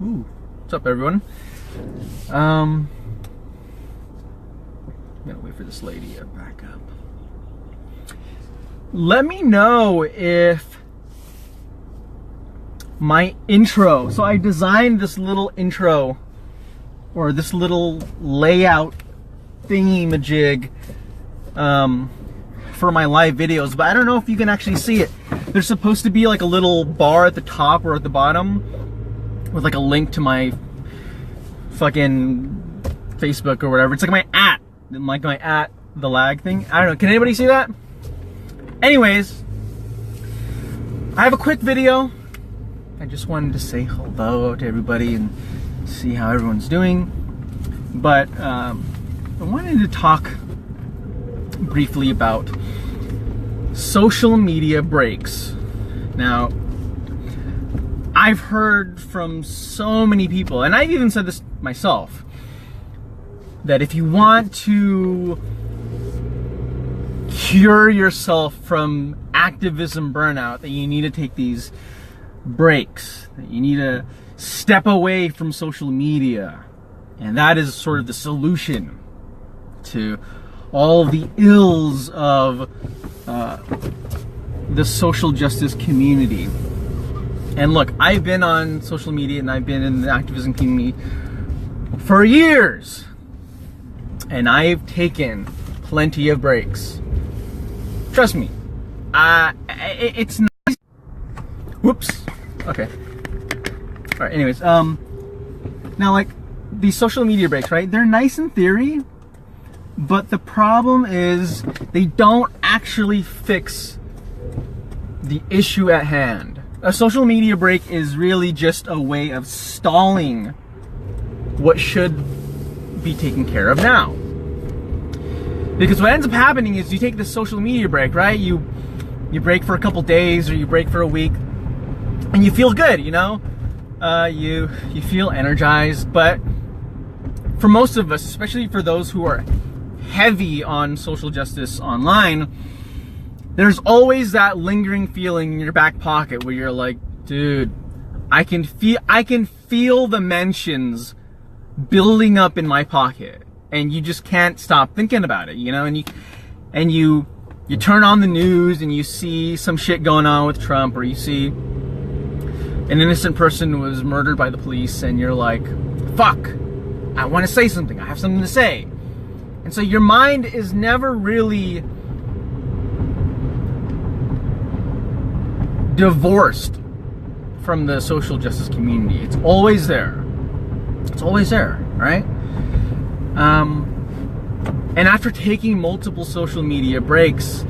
Ooh, what's up, everyone? I'm gonna wait for this lady to back up. Let me know if my intro. So I designed this little intro or this little layout thingy-majig for my live videos, but I don't know if you can actually see it. There's supposed to be like a little bar at the top or at the bottom with like a link to my fucking Facebook or whatever. It's like my the lag thing. I don't know. Can anybody see that? Anyways, I have a quick video. I just wanted to say hello to everybody and see how everyone's doing. But I wanted to talk briefly about social media breaks. Now, I've heard from so many people, and I've even said this myself, that if you want to cure yourself from activism burnout, that you need to take these breaks, that you need to step away from social media. And that is sort of the solution to all of the ills of the social justice community. And look, I've been on social media and I've been in the activism community for years. And I've taken plenty of breaks. Trust me. It's nice. Whoops. Okay. Alright, anyways. Now, like, these social media breaks, right? They're nice in theory. But the problem is they don't actually fix the issue at hand. A social media break is really just a way of stalling what should be taken care of now. Because what ends up happening is you take this social media break, right? You break for a couple days or you break for a week and you feel good, you know? You feel energized, but for most of us, especially for those who are heavy on social justice online, there's always that lingering feeling in your back pocket where you're like, dude, I can feel the mentions building up in my pocket, and you just can't stop thinking about it, you know? And you turn on the news and you see some shit going on with Trump, or you see an innocent person was murdered by the police, and you're like, fuck, I want to say something. I have something to say. And so your mind is never really divorced from the social justice community. It's always there. It's always there, right? And after taking multiple social media breaks,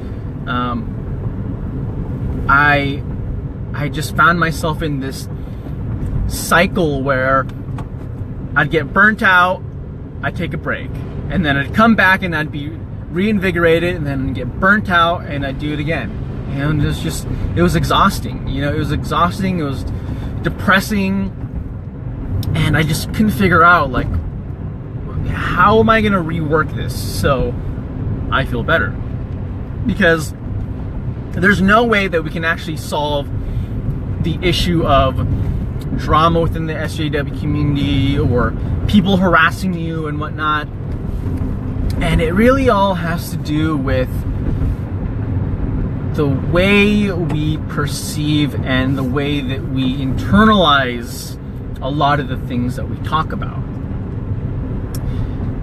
I just found myself in this cycle where I'd get burnt out, I'd take a break, and then I'd come back and I'd be reinvigorated, and then I'd get burnt out and I'd do it again. And it was exhausting, you know, it was exhausting, it was depressing, and I just couldn't figure out, like, how am I gonna rework this so I feel better? Because there's no way that we can actually solve the issue of drama within the SJW community or people harassing you and whatnot. And it really all has to do with the way we perceive and the way that we internalize a lot of the things that we talk about.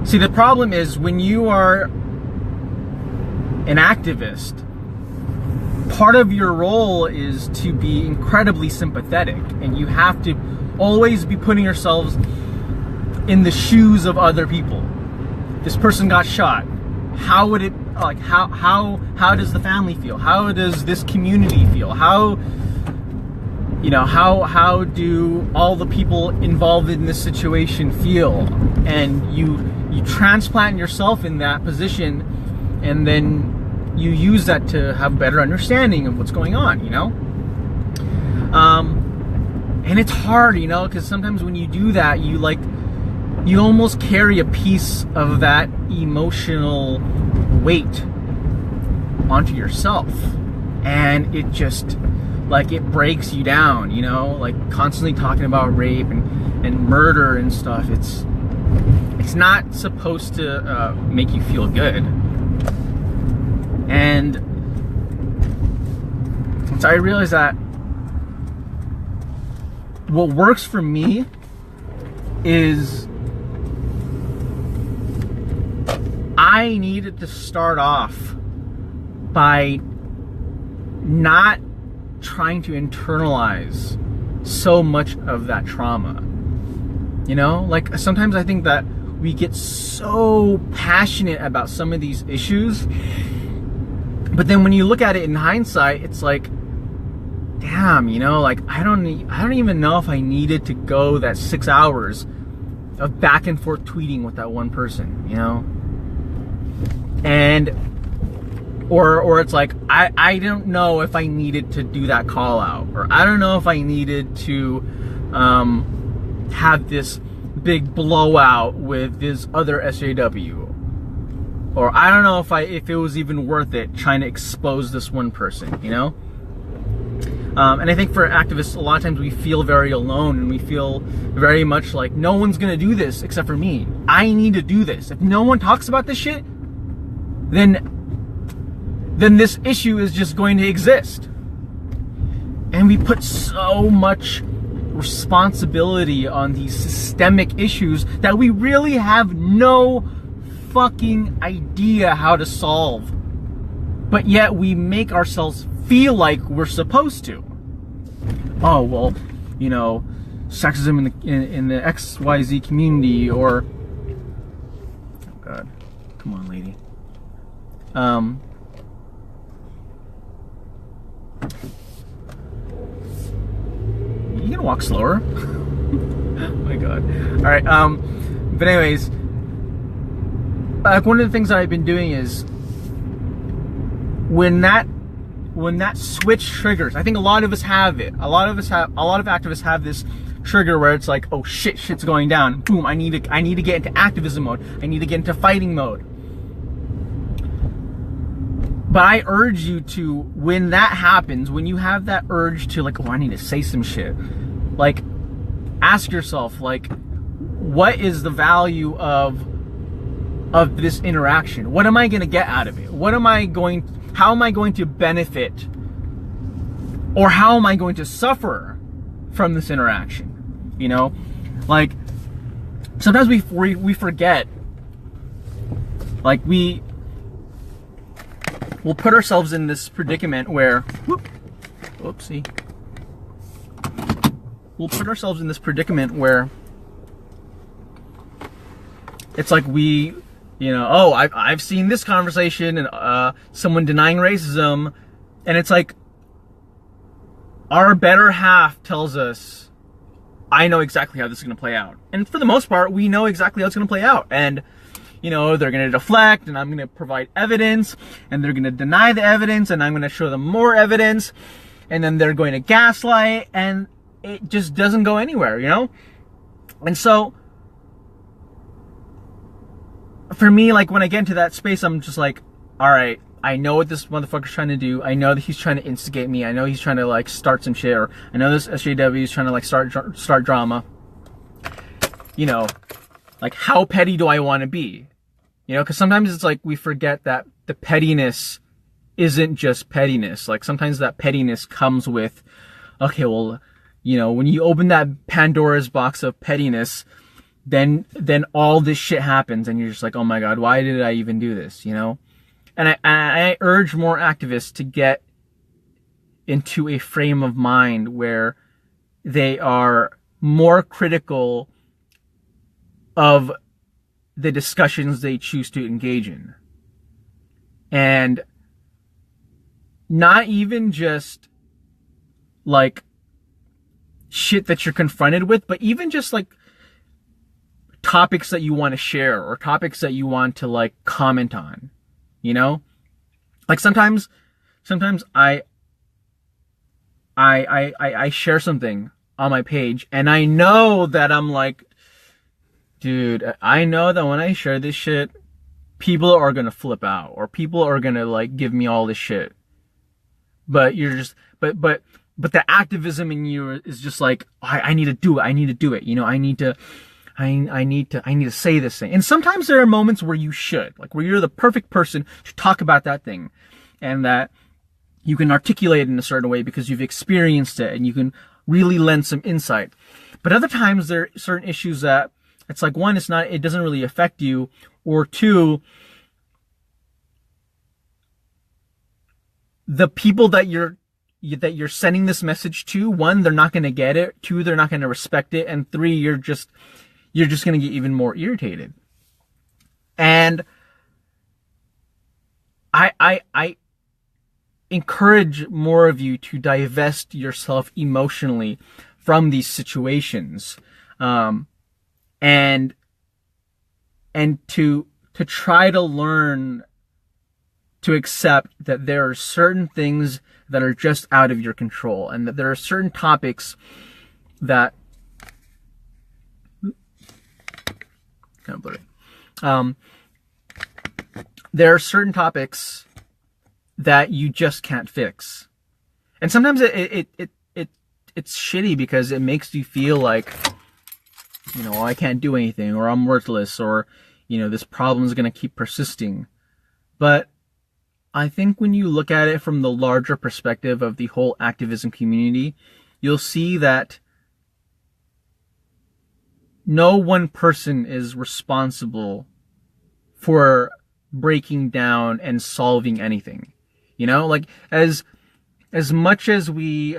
See, the problem is when you are an activist, part of your role is to be incredibly sympathetic, and you have to always be putting yourselves in the shoes of other people. This person got shot. How would it, like, how does the family feel? How does this community feel? How do all the people involved in this situation feel? And you transplant yourself in that position, and then you use that to have a better understanding of what's going on, you know? And it's hard, you know, because sometimes when you do that, you almost carry a piece of that emotional weight onto yourself. And it just, like, it breaks you down, you know? Like, constantly talking about rape and and murder and stuff, it's not supposed to make you feel good. And so I realized that what works for me is I needed to start off by not trying to internalize so much of that trauma. You know, like sometimes I think that we get so passionate about some of these issues, but then when you look at it in hindsight, it's like, damn, you know, like I don't even know if I needed to go that 6 hours of back and forth tweeting with that one person, you know? And or it's like I don't know if I needed to do that call out, or I don't know if I needed to have this big blowout with this other SJW, or I don't know if it was even worth it trying to expose this one person, you know? And I think for activists, a lot of times we feel very alone, and we feel very much like no one's gonna do this except for me. I need to do this. If no one talks about this shit, then this issue is just going to exist. And we put so much responsibility on these systemic issues that we really have no fucking idea how to solve. But yet we make ourselves feel like we're supposed to. Oh, well, you know, sexism in the XYZ community, or oh god, come on, lady. You gonna walk slower? Oh my god. All right. But anyways, like one of the things that I've been doing is when that switch triggers, I think a lot of us have it. A lot of activists have this trigger where it's like, oh shit's going down. Boom, I need to get into activism mode. I need to get into fighting mode. But I urge you to, when that happens, when you have that urge to like, oh, I need to say some shit, like, ask yourself, like, what is the value of this interaction? What am I going to get out of it? How am I going to benefit, or how am I going to suffer from this interaction? You know, like, sometimes we forget, like, we'll put ourselves in this predicament where, we'll put ourselves in this predicament where it's like we, you know, oh, I've seen this conversation and someone denying racism, and it's like our better half tells us, I know exactly how this is going to play out. And for the most part, we know exactly how it's going to play out. And you know, they're going to deflect, and I'm going to provide evidence, and they're going to deny the evidence, and I'm going to show them more evidence, and then they're going to gaslight, and it just doesn't go anywhere, you know? And so, for me, like, when I get into that space, I'm just like, all right, I know what this motherfucker's trying to do. I know that he's trying to instigate me. I know he's trying to, like, start some shit, or I know this SJW is trying to, like, start drama. You know, like, how petty do I want to be? You know, because sometimes it's like we forget that the pettiness isn't just pettiness. Like, sometimes that pettiness comes with, okay, well, you know, when you open that Pandora's box of pettiness, then all this shit happens, and you're just like, oh my god, why did I even do this? You know? And I urge more activists to get into a frame of mind where they are more critical of the discussions they choose to engage in. And not even just like shit that you're confronted with, but even just like topics that you want to share, or topics that you want to like comment on, you know? Like sometimes I share something on my page, and I know that I'm like, dude, I know that when I share this shit, people are gonna flip out, or people are gonna like give me all this shit. But you're just, but but the activism in you is just like, I need to do it. I need to do it. You know, I need to say this thing. And sometimes there are moments where you should, like where you're the perfect person to talk about that thing, and that you can articulate it in a certain way because you've experienced it and you can really lend some insight. But other times there are certain issues that it's like, one, it doesn't really affect you, or two, the people that you're sending this message to, one, they're not going to get it, two, they're not going to respect it, and three, you're just going to get even more irritated. And I encourage more of you to divest yourself emotionally from these situations, and to try to learn to accept that there are certain things that are just out of your control, and that there are certain topics that kind of blurry. There are certain topics that you just can't fix, and sometimes it's shitty because it makes you feel like, you know, I can't do anything, or I'm worthless, or, you know, this problem is going to keep persisting. But I think when you look at it from the larger perspective of the whole activism community, you'll see that no one person is responsible for breaking down and solving anything. You know, like as much as we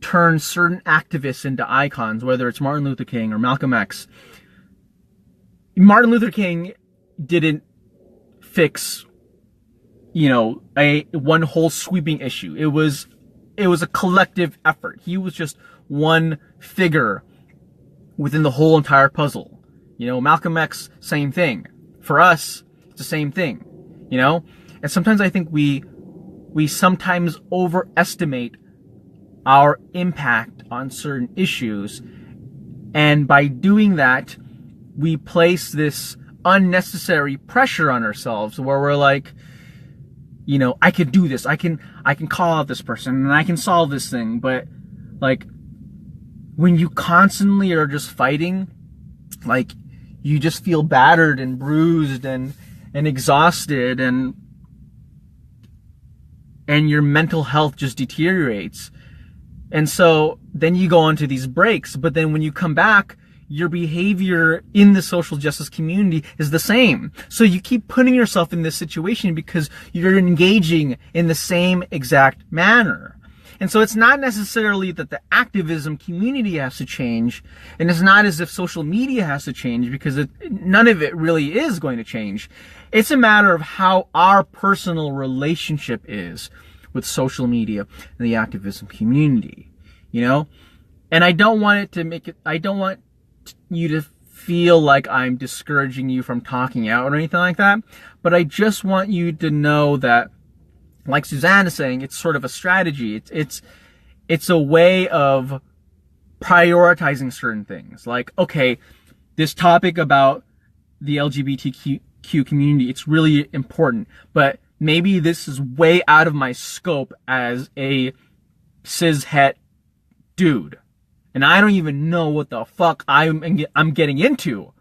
turn certain activists into icons, whether it's Martin Luther King or Malcolm X, Martin Luther King didn't fix, you know, one whole sweeping issue. It was a collective effort. He was just one figure within the whole entire puzzle. You know, Malcolm X, same thing. For us, it's the same thing. You know? And sometimes I think we sometimes overestimate our impact on certain issues. And by doing that, we place this unnecessary pressure on ourselves where we're like, you know, I could do this. I can call out this person and I can solve this thing. But like, when you constantly are just fighting, like, you just feel battered and bruised and exhausted, and your mental health just deteriorates. And so then you go onto these breaks, but then when you come back, your behavior in the social justice community is the same. So you keep putting yourself in this situation because you're engaging in the same exact manner. And so it's not necessarily that the activism community has to change, and it's not as if social media has to change, because none of it really is going to change. It's a matter of how our personal relationship is with social media and the activism community, you know? And I don't want you to feel like I'm discouraging you from talking out or anything like that, but I just want you to know that, like Suzanne is saying, it's sort of a strategy. It's a way of prioritizing certain things. Like, okay, this topic about the LGBTQ community, it's really important, but maybe this is way out of my scope as a cis-het dude, and I don't even know what the fuck I'm getting into.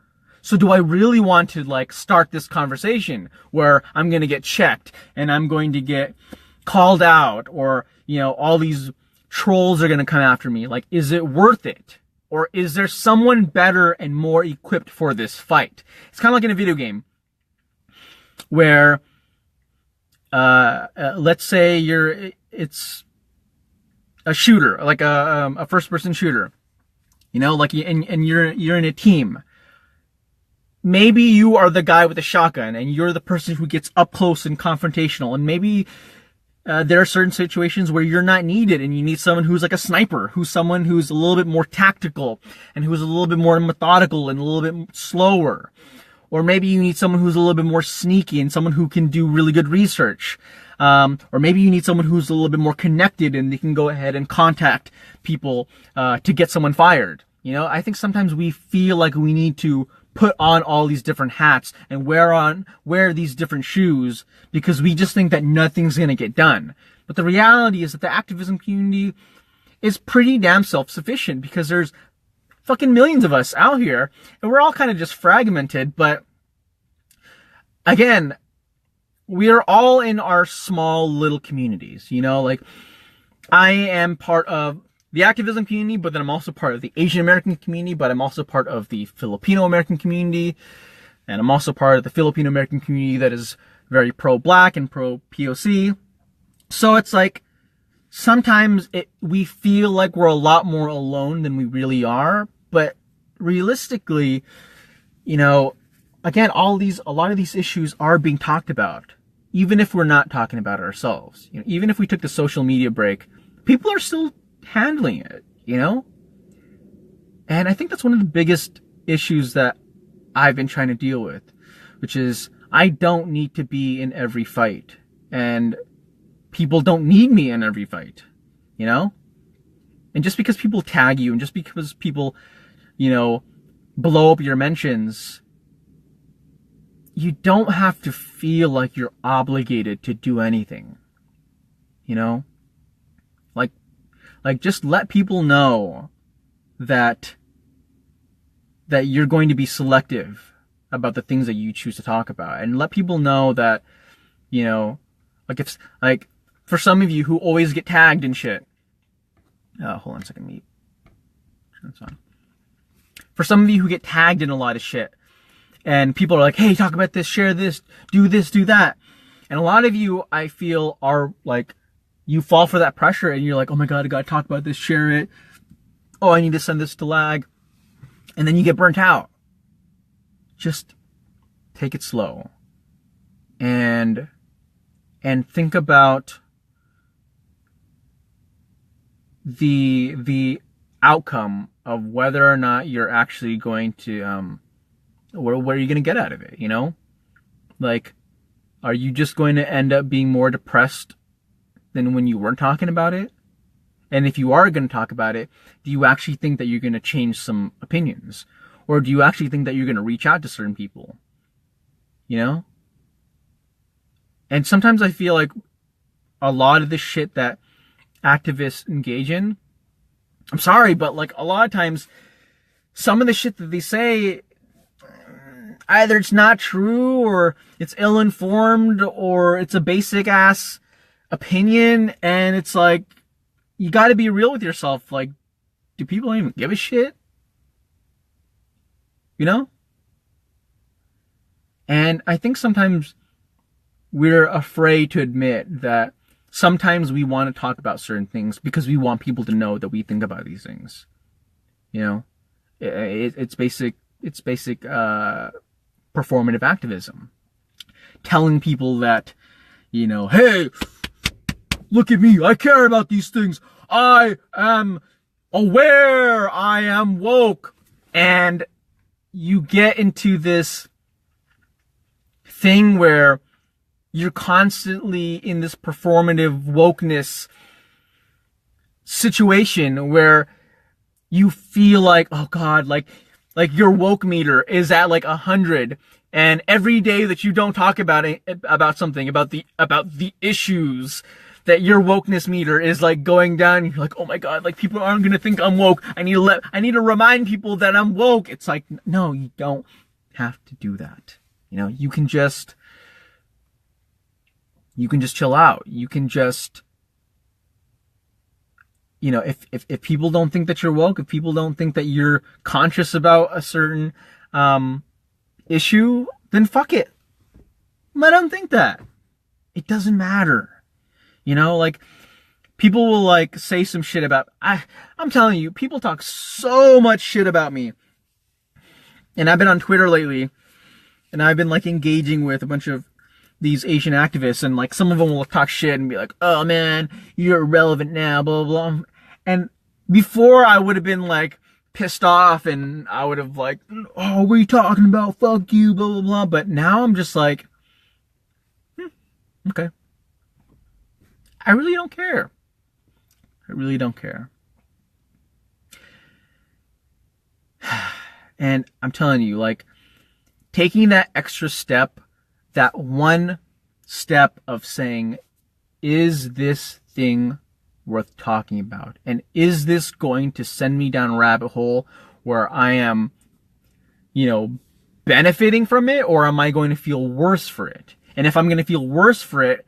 So do I really want to, like, start this conversation where I'm going to get checked and I'm going to get called out, or, you know, all these trolls are going to come after me? Like, is it worth it? Or is there someone better and more equipped for this fight? It's kind of like in a video game where, let's say it's a shooter, like a first-person shooter, you know, like, and you're in a team. Maybe you are the guy with the shotgun and you're the person who gets up close and confrontational. And maybe there are certain situations where you're not needed and you need someone who's like a sniper, someone who's a little bit more tactical and who's a little bit more methodical and a little bit slower. Or maybe you need someone who's a little bit more sneaky and someone who can do really good research. Or maybe you need someone who's a little bit more connected and they can go ahead and contact people to get someone fired. You know, I think sometimes we feel like we need to put on all these different hats and wear these different shoes because we just think that nothing's going to get done. But the reality is that the activism community is pretty damn self-sufficient, because there's fucking millions of us out here, and we're all kind of just fragmented. But again, we are all in our small little communities, you know, like I am part of the activism community, but then I'm also part of the Asian American community, but I'm also part of the Filipino American community, and I'm also part of the Filipino American community that is very pro-black and pro-POC. So it's like, sometimes we feel like we're a lot more alone than we really are, but realistically, you know, again, a lot of these issues are being talked about, even if we're not talking about it ourselves. You know, even if we took the social media break, people are still handling it, you know? And I think that's one of the biggest issues that I've been trying to deal with, which is I don't need to be in every fight, and people don't need me in every fight, you know? And just because people tag you, and just because people, you know, blow up your mentions, you don't have to feel like you're obligated to do anything, you know? Like just let people know that you're going to be selective about the things that you choose to talk about, and let people know that, you know, like for some of you who always get tagged and shit. Hold on a second, meet. Turn this on. For some of you who get tagged in a lot of shit, and people are like, hey, talk about this, share this, do that. And a lot of you, I feel, are like, you fall for that pressure, and you're like, oh my God, I gotta talk about this, share it. Oh, I need to send this to Lag. And then you get burnt out. Just take it slow. And think about the outcome of whether or not you're actually going to, what are you going to get out of it, you know? Like, are you just going to end up being more depressed than when you weren't talking about it? And if you are going to talk about it, do you actually think that you're going to change some opinions? Or do you actually think that you're going to reach out to certain people? You know? And sometimes I feel like a lot of the shit that activists engage in, I'm sorry, but like a lot of times, some of the shit that they say, either it's not true, or it's ill-informed, or it's a basic ass opinion, and it's like, you gotta be real with yourself. Like, do people even give a shit? You know? And I think sometimes we're afraid to admit that sometimes we want to talk about certain things because we want people to know that we think about these things. You know? It's basic performative activism. Telling people that, you know, hey, look at me, I care about these things. I am aware, I am woke. And you get into this thing where you're constantly in this performative wokeness situation where you feel like, oh God, like your woke meter is at like 100, and every day that you don't talk about it, about something, about the issues, that your wokeness meter is like going down. You're like, oh my God, like people aren't gonna think I'm woke. I need to remind people that I'm woke. It's like, no, you don't have to do that. You know, you can just chill out. You can just, you know, if people don't think that you're woke, if people don't think that you're conscious about a certain issue, then fuck it. Let them think that. It doesn't matter. You know, like, people will like say some shit about, I'm telling you, people talk so much shit about me. And I've been on Twitter lately, and I've been like engaging with a bunch of these Asian activists, and like some of them will talk shit and be like, oh man, you're irrelevant now, blah, blah, blah. And before I would have been like pissed off, and I would have like, oh, what are you talking about? Fuck you, blah, blah, blah. But now I'm just like, okay. I really don't care. I really don't care. And I'm telling you, like, taking that extra step, that one step of saying, is this thing worth talking about? And is this going to send me down a rabbit hole where I am, benefiting from it, or am I going to feel worse for it? And if I'm going to feel worse for it,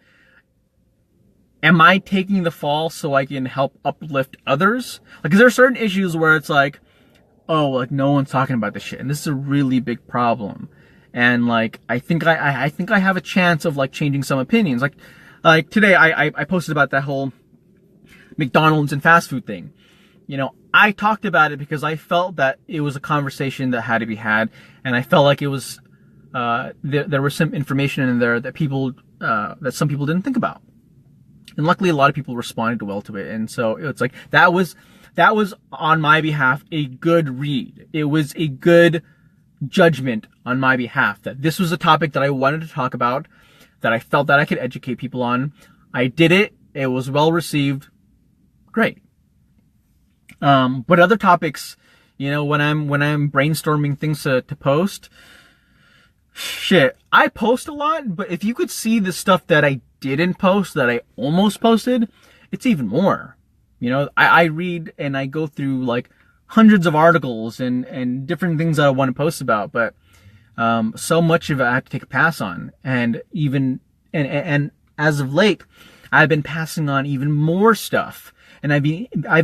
am I taking the fall so I can help uplift others? Because there are certain issues where it's like, oh, like no one's talking about this shit, and this is a really big problem. And like, I think I have a chance of like changing some opinions. Like today, I posted about that whole McDonald's and fast food thing. I talked about it because I felt that it was a conversation that had to be had, and I felt like it was there was some information in there that some people didn't think about, and luckily a lot of people responded well to it. And so it's like that was on my behalf a good read. It was a good judgment on my behalf that this was a topic that I wanted to talk about, that I felt that I could educate people on. I did it. It was well received. Great. But other topics, when I'm brainstorming things to post, shit, I post a lot, but if you could see the stuff that I didn't post, that I almost posted, it's even more. I read and I go through like hundreds of articles and different things that I want to post about, but so much of it I have to take a pass on. And as of late, I've been passing on even more stuff. And I've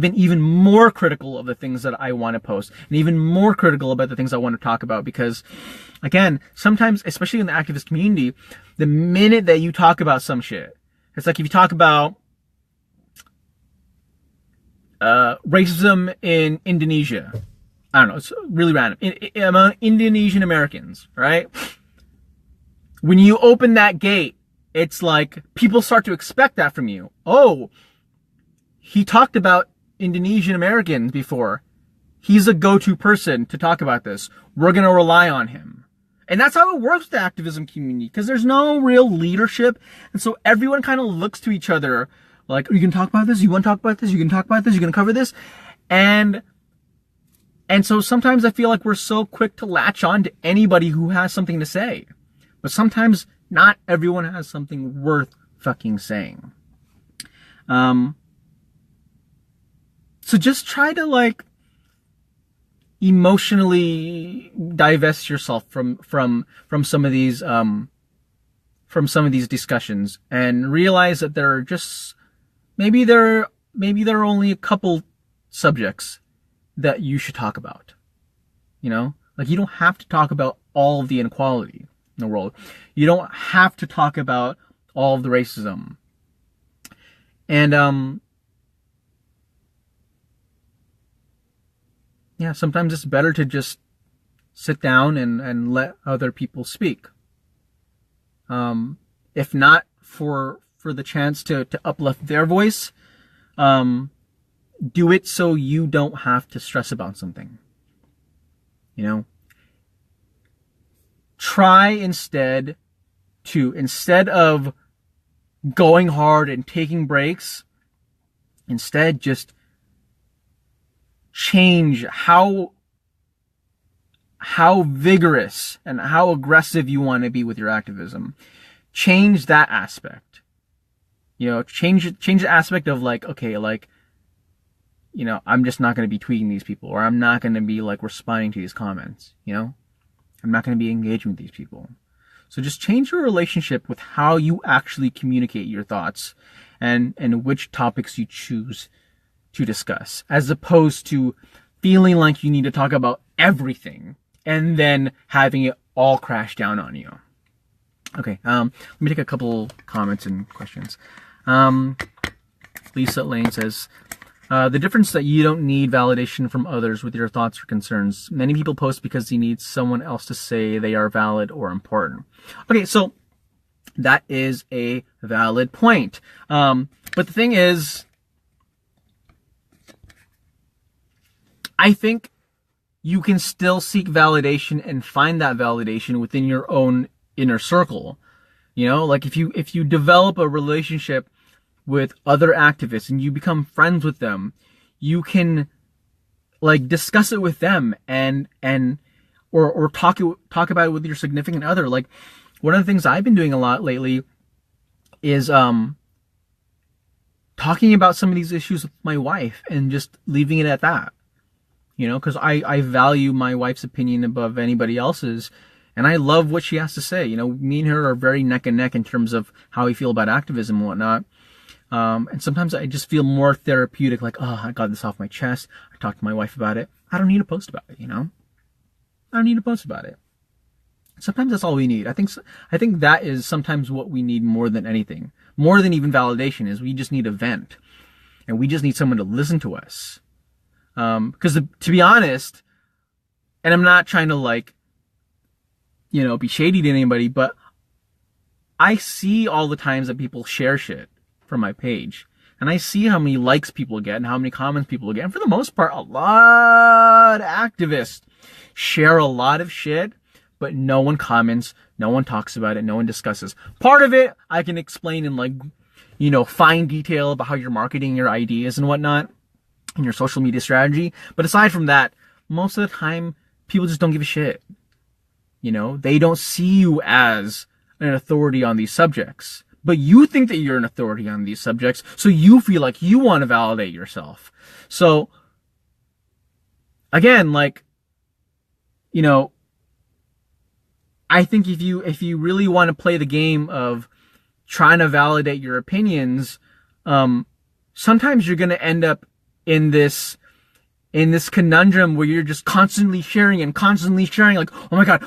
been even more critical of the things that I want to post, and even more critical about the things I want to talk about, because again, sometimes, especially in the activist community, the minute that you talk about some shit, it's like if you talk about racism in Indonesia, I don't know, it's really random, among Indonesian Americans, right? When you open that gate, it's like people start to expect that from you. Oh, he talked about Indonesian Americans before. He's a go-to person to talk about this. We're going to rely on him. And that's how it works with the activism community, because there's no real leadership. And so everyone kind of looks to each other like, are you going to talk about this? You want to talk about this? You can talk about this? You going to cover this? And so sometimes I feel like we're so quick to latch on to anybody who has something to say. But sometimes not everyone has something worth fucking saying. So just try to like emotionally divest yourself from some of these discussions, and realize that there are just maybe there are only a couple subjects that you should talk about. Like you don't have to talk about all of the inequality in the world. You don't have to talk about all of the racism. And yeah, sometimes it's better to just sit down and let other people speak. If not for the chance to uplift their voice, do it so you don't have to stress about something. Try instead of going hard and taking breaks, instead just change how vigorous and how aggressive you want to be with your activism. Change that aspect. Change the aspect of like, okay, like, I'm just not going to be tweeting these people, or I'm not going to be like responding to these comments. I'm not going to be engaging with these people. So just change your relationship with how you actually communicate your thoughts and which topics you choose to discuss, as opposed to feeling like you need to talk about everything and then having it all crash down on you. Okay, let me take a couple comments and questions. Lisa Lane says, the difference that you don't need validation from others with your thoughts or concerns. Many people post because they need someone else to say they are valid or important. Okay, so that is a valid point. But the thing is, I think you can still seek validation and find that validation within your own inner circle. Like if you develop a relationship with other activists and you become friends with them, you can like discuss it with them or talk about it with your significant other. Like one of the things I've been doing a lot lately is talking about some of these issues with my wife and just leaving it at that. You know, because I value my wife's opinion above anybody else's, and I love what she has to say. You know, me and her are very neck and neck in terms of how we feel about activism and whatnot. And sometimes I just feel more therapeutic, like, oh, I got this off my chest. I talked to my wife about it. I don't need to post about it, you know? I don't need to post about it. Sometimes that's all we need. I think that is sometimes what we need more than anything. More than even validation is we just need a vent. And we just need someone to listen to us. Because to be honest, and I'm not trying to like, you know, be shady to anybody, but I see all the times that people share shit from my page. And I see how many likes people get and how many comments people get. And for the most part, a lot of activists share a lot of shit, but no one comments, no one talks about it, no one discusses. Part of it I can explain in like, you know, fine detail about how you're marketing your ideas and whatnot and your social media strategy. But aside from that, most of the time, people just don't give a shit. You know, they don't see you as an authority on these subjects. But you think that you're an authority on these subjects, so you feel like you want to validate yourself. So, again, like, you know, I think if you really want to play the game of trying to validate your opinions, sometimes you're going to end up in this conundrum where you're just constantly sharing, like, oh my god,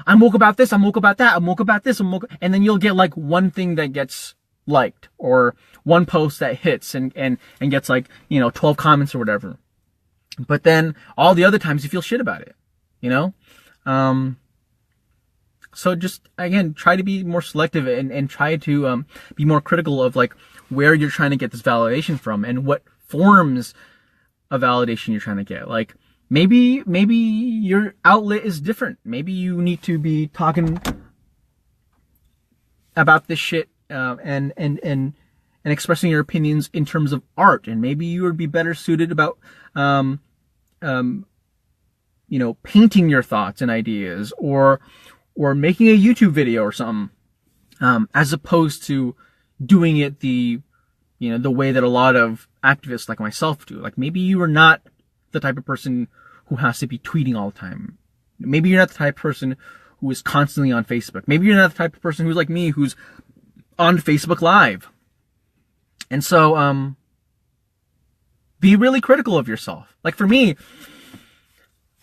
I'm woke about this, I'm woke about that, I'm woke about this, and then you'll get like one thing that gets liked, or one post that hits and gets like, you know, 12 comments or whatever. But then all the other times you feel shit about it, you know? So just, again, try to be more selective and try to be more critical of like where you're trying to get this validation from and what forms of validation you're trying to get. Like maybe your outlet is different. Maybe you need to be talking about this shit and expressing your opinions in terms of art, and maybe you would be better suited about you know, painting your thoughts and ideas, or making a YouTube video or something, as opposed to doing it the way that a lot of activists like myself do. Like maybe you are not the type of person who has to be tweeting all the time. Maybe you're not the type of person who is constantly on Facebook. Maybe you're not the type of person who's like me, who's on Facebook Live. And so, be really critical of yourself. Like for me,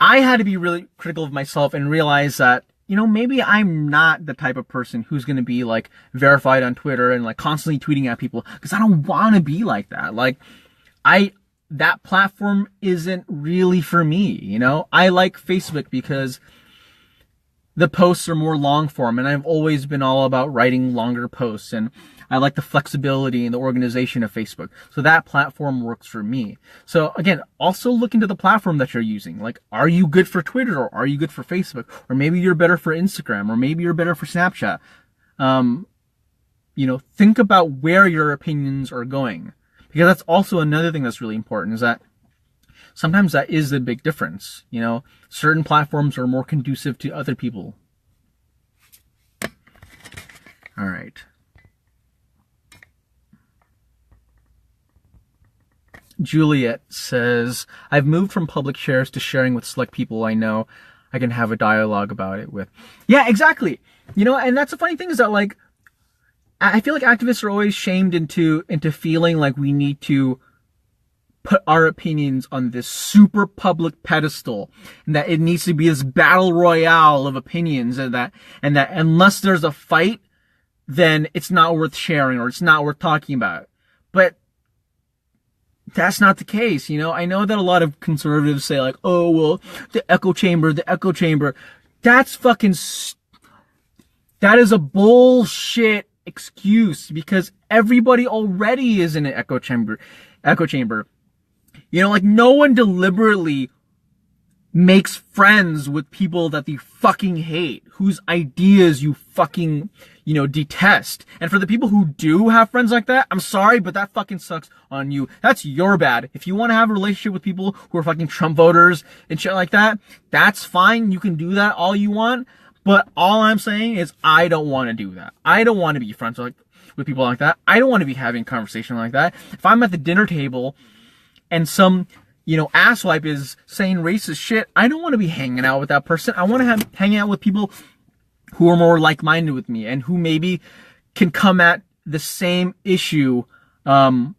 I had to be really critical of myself and realize that, you know, maybe I'm not the type of person who's going to be like verified on Twitter and like constantly tweeting at people, because I don't want to be like that. Like that platform isn't really for me. You know, I like Facebook because the posts are more long form, and I've always been all about writing longer posts, and I like the flexibility and the organization of Facebook. So that platform works for me. So again, also look into the platform that you're using. Like, are you good for Twitter, or are you good for Facebook? Or maybe you're better for Instagram, or maybe you're better for Snapchat. You know, think about where your opinions are going. Because that's also another thing that's really important, is that sometimes that is the big difference. You know, certain platforms are more conducive to other people. All right. Juliet says, I've moved from public shares to sharing with select people I know I can have a dialogue about it with. Yeah, exactly. You know, and that's the funny thing, is that like, I feel like activists are always shamed into feeling like we need to put our opinions on this super public pedestal, and that it needs to be this battle royale of opinions, and that unless there's a fight, then it's not worth sharing, or it's not worth talking about. But that's not the case. You know, I know that a lot of conservatives say like, oh, well, the echo chamber. That's fucking, that is a bullshit excuse, because everybody already is in an echo chamber. You know, like no one deliberately makes friends with people that they fucking hate, whose ideas you fucking, you know, detest. And for the people who do have friends like that, I'm sorry, but that fucking sucks on you. That's your bad. If you want to have a relationship with people who are fucking Trump voters and shit like that, that's fine. You can do that all you want. But all I'm saying is I don't want to do that. I don't want to be friends with with people like that. I don't want to be having a conversation like that. If I'm at the dinner table and some, asswipe is saying racist shit, I don't want to be hanging out with that person. I want to hang out with people who are more like-minded with me and who maybe can come at the same issue from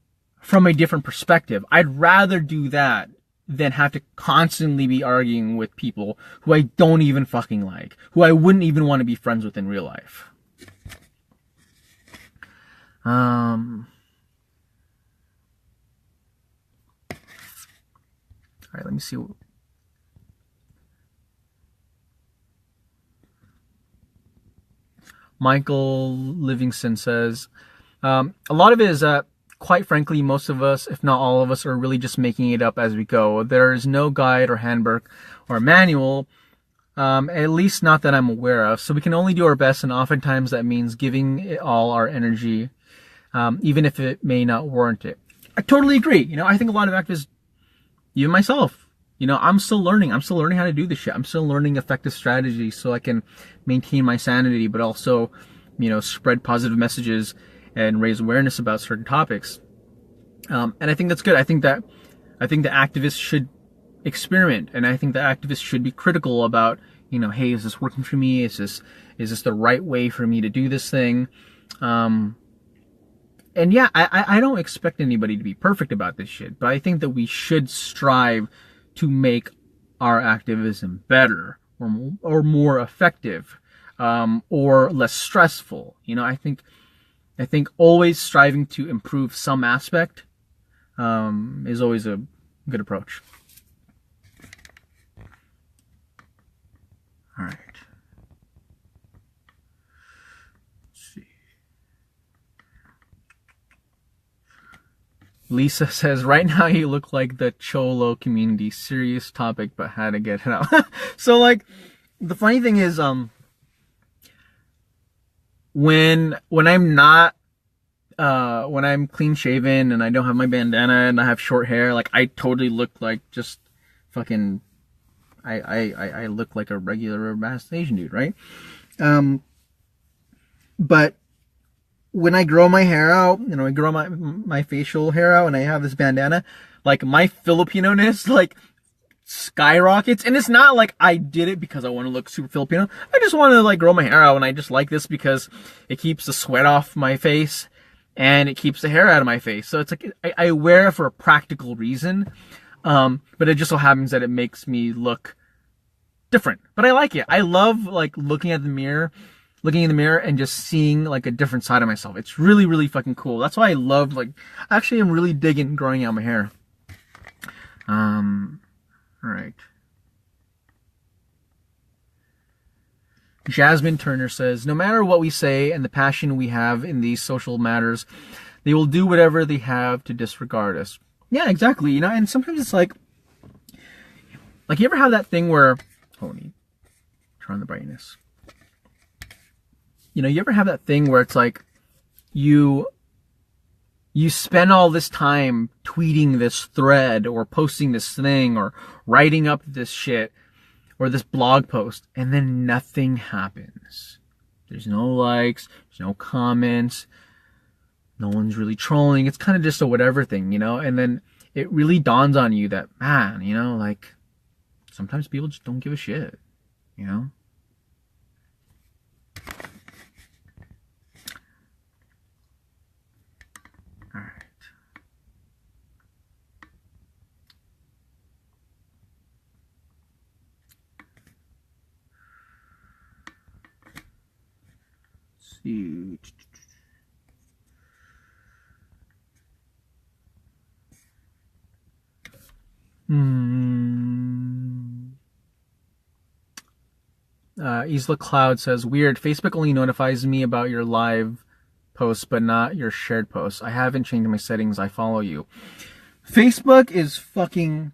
a different perspective. I'd rather do that than have to constantly be arguing with people who I don't even fucking like, who I wouldn't even want to be friends with in real life. All right, let me see. Michael Livingston says, a lot of it is that, quite frankly, most of us, if not all of us, are really just making it up as we go. There is no guide or handbook or manual, at least not that I'm aware of. So we can only do our best, and oftentimes that means giving it all our energy, even if it may not warrant it. I totally agree. I think a lot of activists, even myself, I'm still learning. I'm still learning how to do this shit. I'm still learning effective strategies so I can maintain my sanity, but also, spread positive messages and raise awareness about certain topics. And I think that's good. I think the activists should experiment, and I think the activists should be critical about, hey, is this working for me? Is this the right way for me to do this thing? And yeah, I don't expect anybody to be perfect about this shit, but I think that we should strive to make our activism better or more effective, or less stressful. I think always striving to improve some aspect is always a good approach. All right. Let's see. Lisa says, right now you look like the Cholo community. Serious topic, but had to get it out. So, the funny thing is, when I'm not, when I'm clean shaven and I don't have my bandana and I have short hair, I totally look like just fucking, I look like a regular masked Asian dude, right? But when I grow my hair out, I grow my facial hair out and I have this bandana, my Filipino-ness, skyrockets. And it's not like I did it because I want to look super Filipino. I just want to grow my hair out, and I just like this because it keeps the sweat off my face and it keeps the hair out of my face. So it's I wear it for a practical reason. But it just so happens that it makes me look different. But I like it. I love looking in the mirror and just seeing a different side of myself. It's really, really fucking cool. That's why I love actually I'm really digging growing out my hair. All right. Jasmine Turner says, no matter what we say and the passion we have in these social matters, they will do whatever they have to disregard us. Yeah, exactly. And sometimes it's you ever have that thing where, hold on, turn on the brightness. You ever have that thing where it's you spend all this time tweeting this thread or posting this thing or writing up this shit or this blog post, and then nothing happens. There's no likes, there's no comments, no one's really trolling. It's kind of just a whatever thing, and then it really dawns on you that, man, sometimes people just don't give a shit, All right. Let's see. Isla Cloud says, weird. Facebook only notifies me about your live posts, but not your shared posts. I haven't changed my settings. I follow you. Facebook is fucking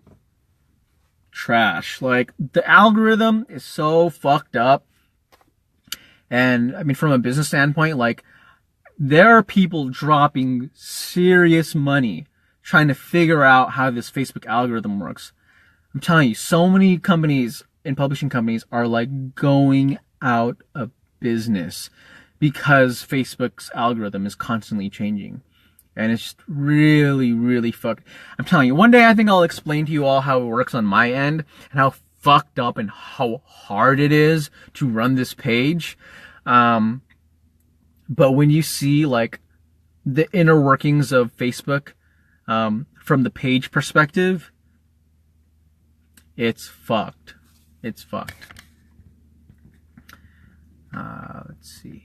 trash. The algorithm is so fucked up. And I mean, from a business standpoint, there are people dropping serious money trying to figure out how this Facebook algorithm works. I'm telling you, so many companies and publishing companies are going out of business because Facebook's algorithm is constantly changing. And it's just really, really fucked. I'm telling you, one day I think I'll explain to you all how it works on my end and how fucked up and how hard it is to run this page. But when you see like the inner workings of Facebook from the page perspective, it's fucked. It's fucked. Let's see.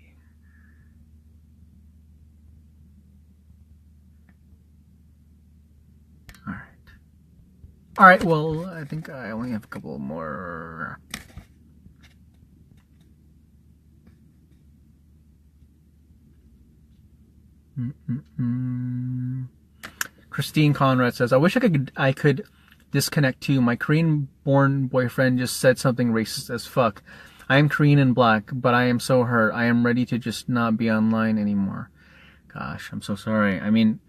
All right, well, I think I only have a couple more. Christine Conrad says, I wish I could disconnect too. My Korean-born boyfriend just said something racist as fuck. I am Korean and black, but I am so hurt. I am ready to just not be online anymore. Gosh, I'm so sorry. I mean,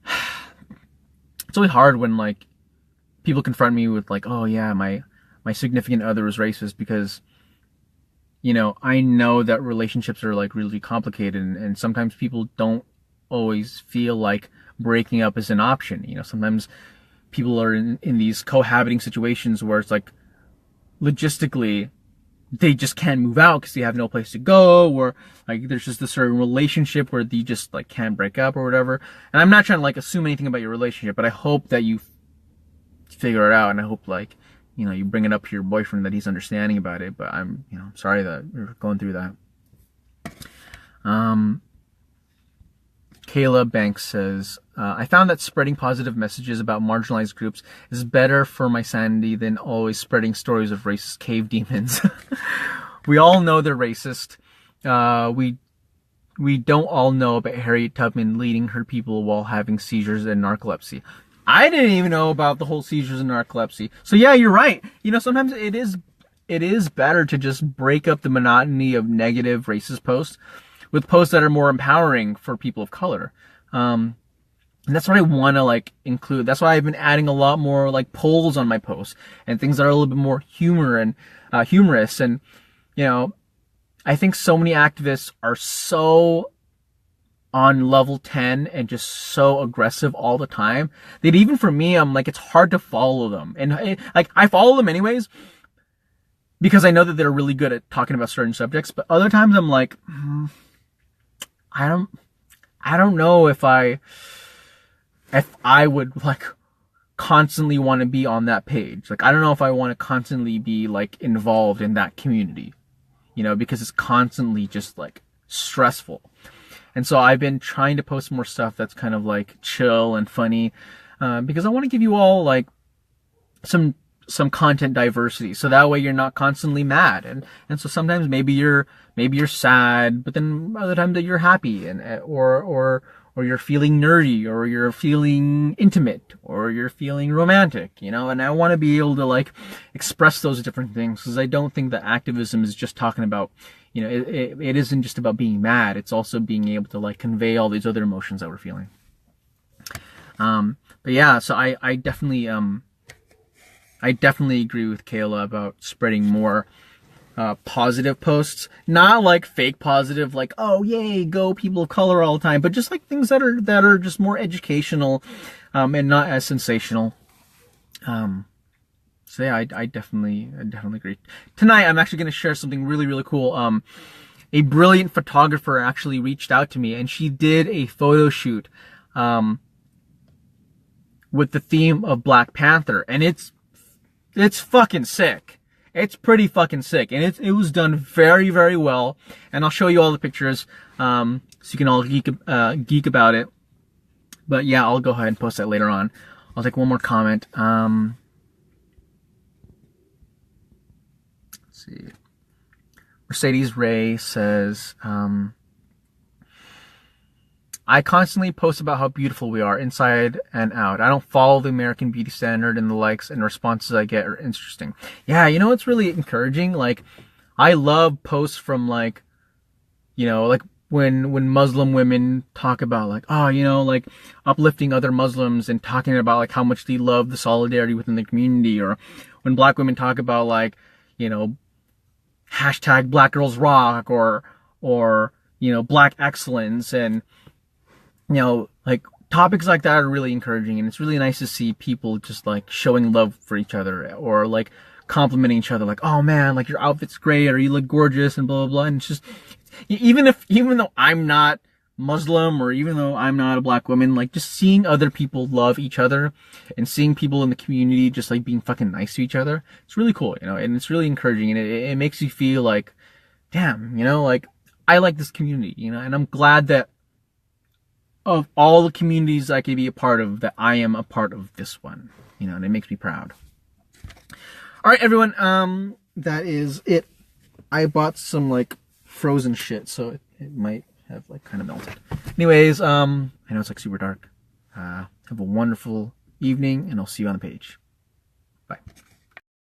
it's really hard when like people confront me with like, oh yeah, my significant other is racist, because, you know, I know that relationships are like really complicated, and sometimes people don't always feel like breaking up is an option. You know, sometimes people are in these cohabiting situations where it's like logistically they just can't move out because they have no place to go, or like there's just a certain relationship where they just like can't break up or whatever. And I'm not trying to like assume anything about your relationship, but I hope that you figure it out, and I hope like, you know, you bring it up to your boyfriend, that he's understanding about it. But I'm, you know, I'm sorry that you're going through that. Kayla Banks says, I found that spreading positive messages about marginalized groups is better for my sanity than always spreading stories of racist cave demons. We all know they're racist. We don't all know about Harriet Tubman leading her people while having seizures and narcolepsy. I didn't even know about the whole seizures and narcolepsy. So yeah, you're right. You know, sometimes it is better to just break up the monotony of negative racist posts with posts that are more empowering for people of color. And that's what I want to like include. That's why I've been adding a lot more like polls on my posts and things that are a little bit more humorous. And, you know, I think so many activists are so on level 10 and just so aggressive all the time that even for me, I'm like, it's hard to follow them. And like, I follow them anyways because I know that they're really good at talking about certain subjects. But other times I'm like, I don't know if I would like constantly want to be on that page. Like, I don't know if I want to constantly be like involved in that community, you know, because it's constantly just like stressful. And so I've been trying to post more stuff that's kind of like chill and funny, because I want to give you all like some content diversity, so that way you're not constantly mad. And so sometimes maybe you're sad, but then other times that you're happy, and or you're feeling nerdy, or you're feeling intimate, or you're feeling romantic, you know. And I want to be able to like express those different things, because I don't think that activism is just talking about, you know, it isn't just about being mad. It's also being able to like convey all these other emotions that we're feeling. But yeah, so I definitely agree with Kayla about spreading more positive posts, not like fake positive, like, oh yay, go people of color all the time, but just like things that are just more educational, and not as sensational. So yeah, I definitely agree. Tonight, I'm actually going to share something really, really cool. A brilliant photographer actually reached out to me, and she did a photo shoot, with the theme of Black Panther, and it's fucking sick. It's pretty fucking sick, and it was done very, very well. And I'll show you all the pictures, so you can all geek about it. But yeah, I'll go ahead and post that later on. I'll take one more comment. Let's see. Mercedes Ray says, I constantly post about how beautiful we are inside and out. I don't follow the American beauty standard, and the likes and responses I get are interesting. Yeah, you know, it's really encouraging. Like, I love posts from like, you know, like when Muslim women talk about like, oh, you know, like uplifting other Muslims and talking about like how much they love the solidarity within the community, or when Black women talk about like, you know, hashtag Black Girls Rock, or or, you know, black excellence, and, you know, like topics like that are really encouraging, and it's really nice to see people just like showing love for each other, or like complimenting each other, like, oh man, like your outfit's great, or you look gorgeous, and blah blah blah. And it's just, even though I'm not Muslim, or even though I'm not a black woman, like just seeing other people love each other and seeing people in the community just like being fucking nice to each other, it's really cool, you know, and it's really encouraging, and it makes you feel like, damn, you know, like I like this community, you know, and I'm glad that of all the communities I could be a part of, that I am a part of this one, you know, and it makes me proud. All right, everyone, that is it. I bought some like frozen shit, so it might have like kind of melted. Anyways, I know it's like super dark. Have a wonderful evening, and I'll see you on the page. Bye.